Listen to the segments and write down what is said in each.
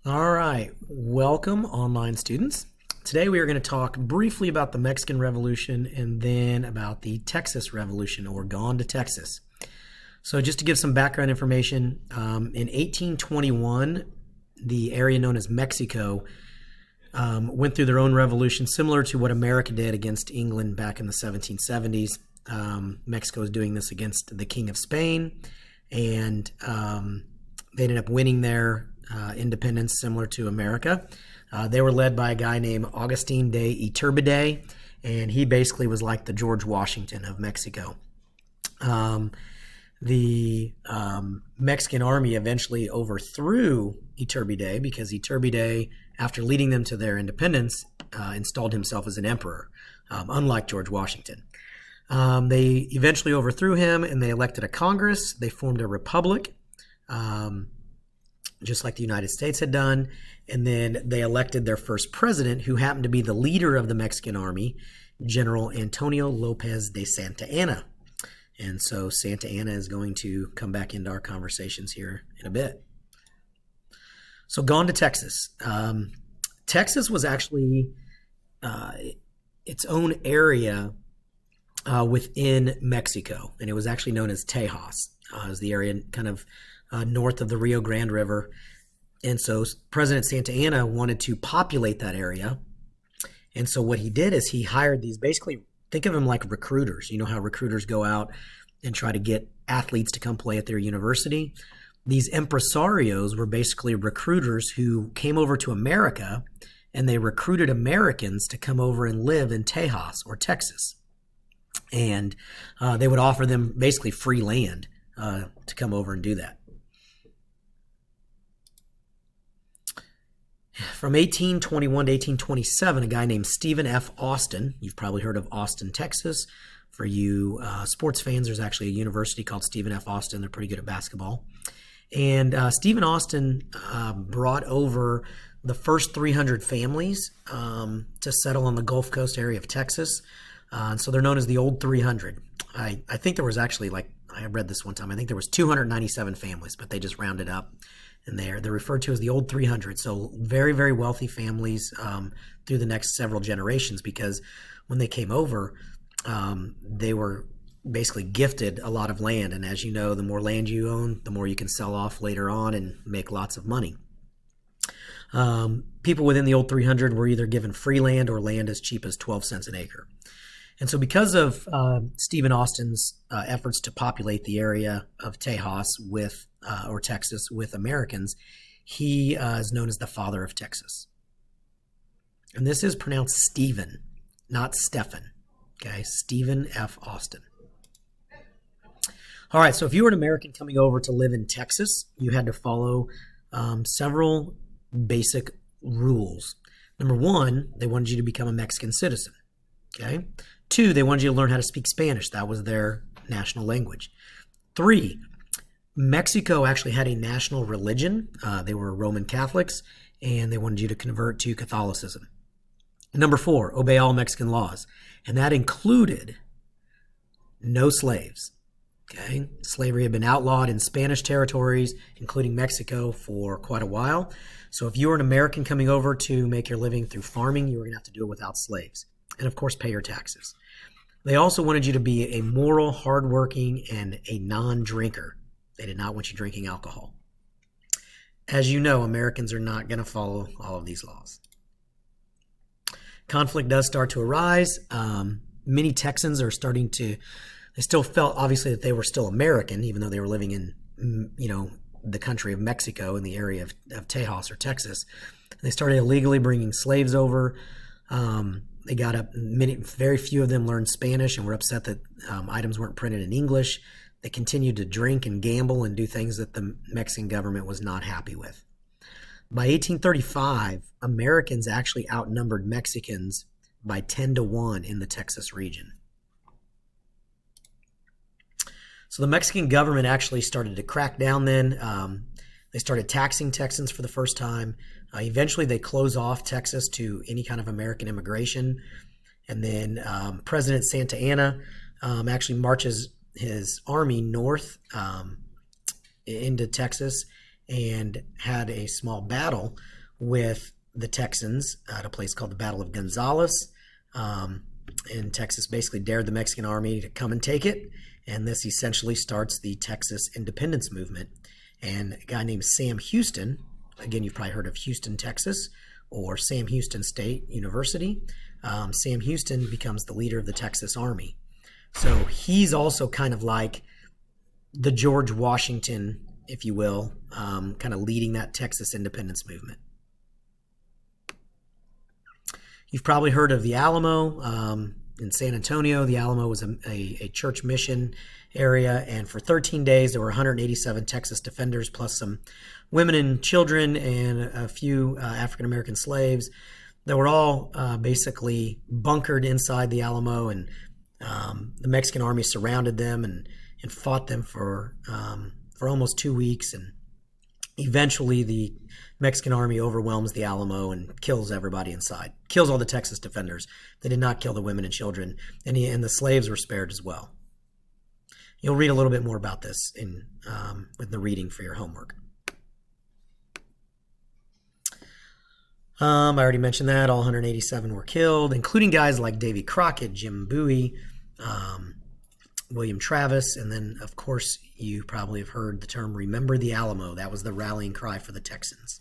All right, welcome online students. Today we are going to talk briefly about the Mexican Revolution and then about the Texas Revolution, or Gone to Texas. So just to give some background information, in 1821, the area known as Mexico went through their own revolution, similar to what America did against England back in the 1770s. Mexico was doing this against the King of Spain, and they ended up winning their independence, similar to America. They were led by a guy named Agustin de Iturbide, and he basically was like the George Washington of Mexico. The Mexican army eventually overthrew Iturbide because Iturbide, after leading them to their independence, installed himself as an emperor, unlike George Washington. They eventually overthrew him, and they elected a Congress. They formed a republic, just like the United States had done. And then they elected their first president, who happened to be the leader of the Mexican army, General Antonio Lopez de Santa Anna. And so Santa Anna is going to come back into our conversations here in a bit. So Gone to Texas. Texas was actually its own area within Mexico, and it was actually known as Tejas. It was the area kind of north of the Rio Grande River. And so President Santa Anna wanted to populate that area. And so what he did is he hired these, basically, think of them like recruiters. You know how recruiters go out and try to get athletes to come play at their university? These impresarios were basically recruiters who came over to America, and they recruited Americans to come over and live in Tejas, or Texas. And they would offer them basically free land to come over and do that. From 1821 to 1827, a guy named Stephen F. Austin, you've probably heard of Austin, Texas. For you sports fans, there's actually a university called Stephen F. Austin. They're pretty good at basketball. And Stephen Austin brought over the first 300 families to settle on the Gulf Coast area of Texas. And so they're known as the Old 300. I think there was actually, I read this one time, I think there was 297 families, but they just rounded up. And they're referred to as the Old 300. So very, very wealthy families through the next several generations, because when they came over, they were basically gifted a lot of land. And as you know, the more land you own, the more you can sell off later on and make lots of money. People within the Old 300 were either given free land or land as cheap as 12 cents an acre. And so because of Stephen Austin's efforts to populate the area of Tejas or Texas with Americans, he is known as the father of Texas. And this is pronounced Stephen, not Stephen. Okay, Stephen F. Austin. All right, so if you were an American coming over to live in Texas, you had to follow several basic rules. Number one, they wanted you to become a Mexican citizen. Okay. 2, they wanted you to learn how to speak Spanish. That was their national language. 3, Mexico actually had a national religion. They were Roman Catholics, and they wanted you to convert to Catholicism. Number 4, obey all Mexican laws. And that included no slaves. Okay. Slavery had been outlawed in Spanish territories, including Mexico, for quite a while. So if you were an American coming over to make your living through farming, you were going to have to do it without slaves. And of course, pay your taxes. They also wanted you to be a moral, hardworking, and a non-drinker. They did not want you drinking alcohol. As you know, Americans are not going to follow all of these laws. Conflict does start to arise. Many Texans are starting to, they still felt obviously that they were still American, even though they were living in, the country of Mexico in the area of Tejas or Texas. They started illegally bringing slaves over. They got up, very few of them learned Spanish and were upset that items weren't printed in English. They continued to drink and gamble and do things that the Mexican government was not happy with. By 1835, Americans actually outnumbered Mexicans by 10 to 1 in the Texas region. So the Mexican government actually started to crack down then. They started taxing Texans for the first time. Eventually, they close off Texas to any kind of American immigration. And then President Santa Anna actually marches his army north into Texas and had a small battle with the Texans at a place called the Battle of Gonzalez. And Texas basically dared the Mexican army to come and take it. And this essentially starts the Texas independence movement. And a guy named Sam Houston, again, you've probably heard of Houston, Texas, or Sam Houston State University. Sam Houston becomes the leader of the Texas Army. So he's also kind of like the George Washington, if you will, kind of leading that Texas independence movement. You've probably heard of the Alamo in San Antonio. The Alamo was a church mission area, and for 13 days there were 187 Texas defenders plus some women and children and a few African-American slaves that were all basically bunkered inside the Alamo, and the Mexican army surrounded them and fought them for almost 2 weeks, and eventually the Mexican army overwhelms the Alamo and kills everybody inside, kills all the Texas defenders. They did not kill the women and children, and the slaves were spared as well. You'll read a little bit more about this in the reading for your homework. I already mentioned that all 187 were killed, including guys like Davy Crockett, Jim Bowie, William Travis, and then, of course, you probably have heard the term "Remember the Alamo." That was the rallying cry for the Texans.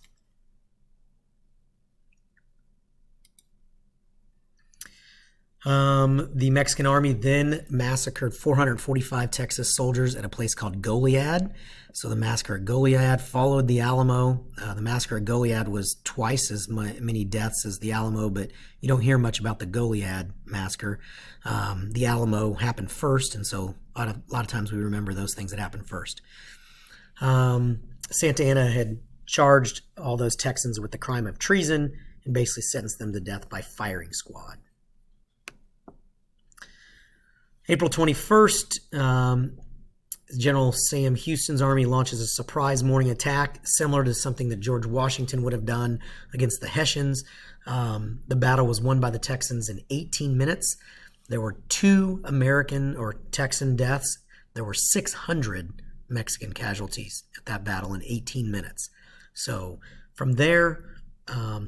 The Mexican army then massacred 445 Texas soldiers at a place called Goliad. So the massacre at Goliad followed the Alamo. The massacre at Goliad was twice as many deaths as the Alamo, but you don't hear much about the Goliad massacre. The Alamo happened first, and so a lot of times we remember those things that happened first. Santa Anna had charged all those Texans with the crime of treason and basically sentenced them to death by firing squad. April 21st, General Sam Houston's army launches a surprise morning attack, similar to something that George Washington would have done against the Hessians. The battle was won by the Texans in 18 minutes. There were 2 American or Texan deaths. There were 600 Mexican casualties at that battle in 18 minutes. So from there,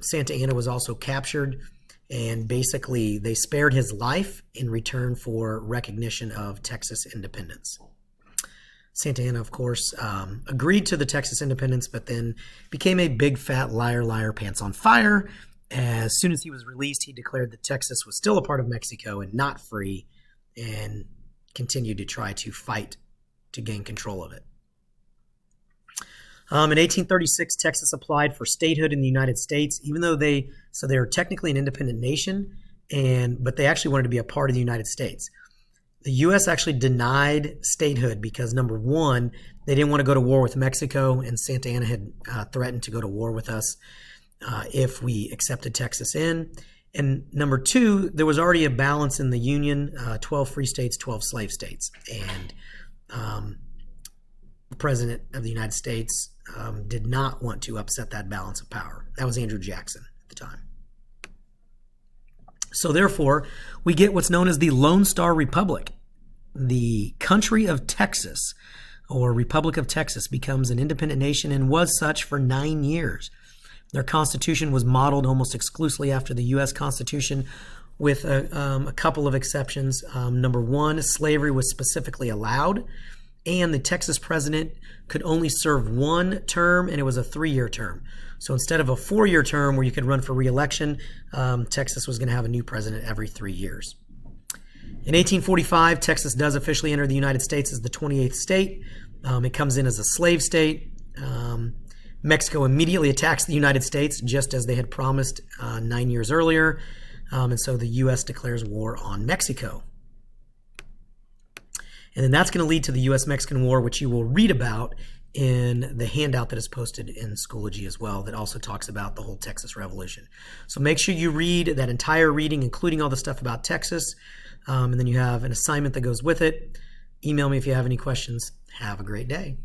Santa Anna was also captured, and basically they spared his life in return for recognition of Texas independence. Santa Anna, of course, agreed to the Texas independence, but then became a big fat liar, liar, pants on fire. As soon as he was released, he declared that Texas was still a part of Mexico and not free, and continued to try to fight to gain control of it. In 1836, Texas applied for statehood in the United States, even though they were technically an independent nation, but they actually wanted to be a part of the United States. The U.S. actually denied statehood because, number one, they didn't want to go to war with Mexico, and Santa Anna had threatened to go to war with us if we accepted Texas in. And number two, there was already a balance in the Union, 12 free states, 12 slave states. And the President of the United States did not want to upset that balance of power. That was Andrew Jackson at the time. So therefore, we get what's known as the Lone Star Republic. The country of Texas, or Republic of Texas, becomes an independent nation and was such for 9 years. Their constitution was modeled almost exclusively after the U.S. Constitution, with a couple of exceptions. Number one, slavery was specifically allowed, and the Texas president could only serve one term, and it was a 3-year term. So instead of a 4-year term where you could run for re-election, Texas was going to have a new president every 3 years. In 1845, Texas does officially enter the United States as the 28th state. It comes in as a slave state. Mexico immediately attacks the United States, just as they had promised 9 years earlier. And so the U.S. declares war on Mexico. And then that's going to lead to the U.S.-Mexican War, which you will read about in the handout that is posted in Schoology as well, that also talks about the whole Texas Revolution. So make sure you read that entire reading, including all the stuff about Texas, and then you have an assignment that goes with it. Email me if you have any questions. Have a great day.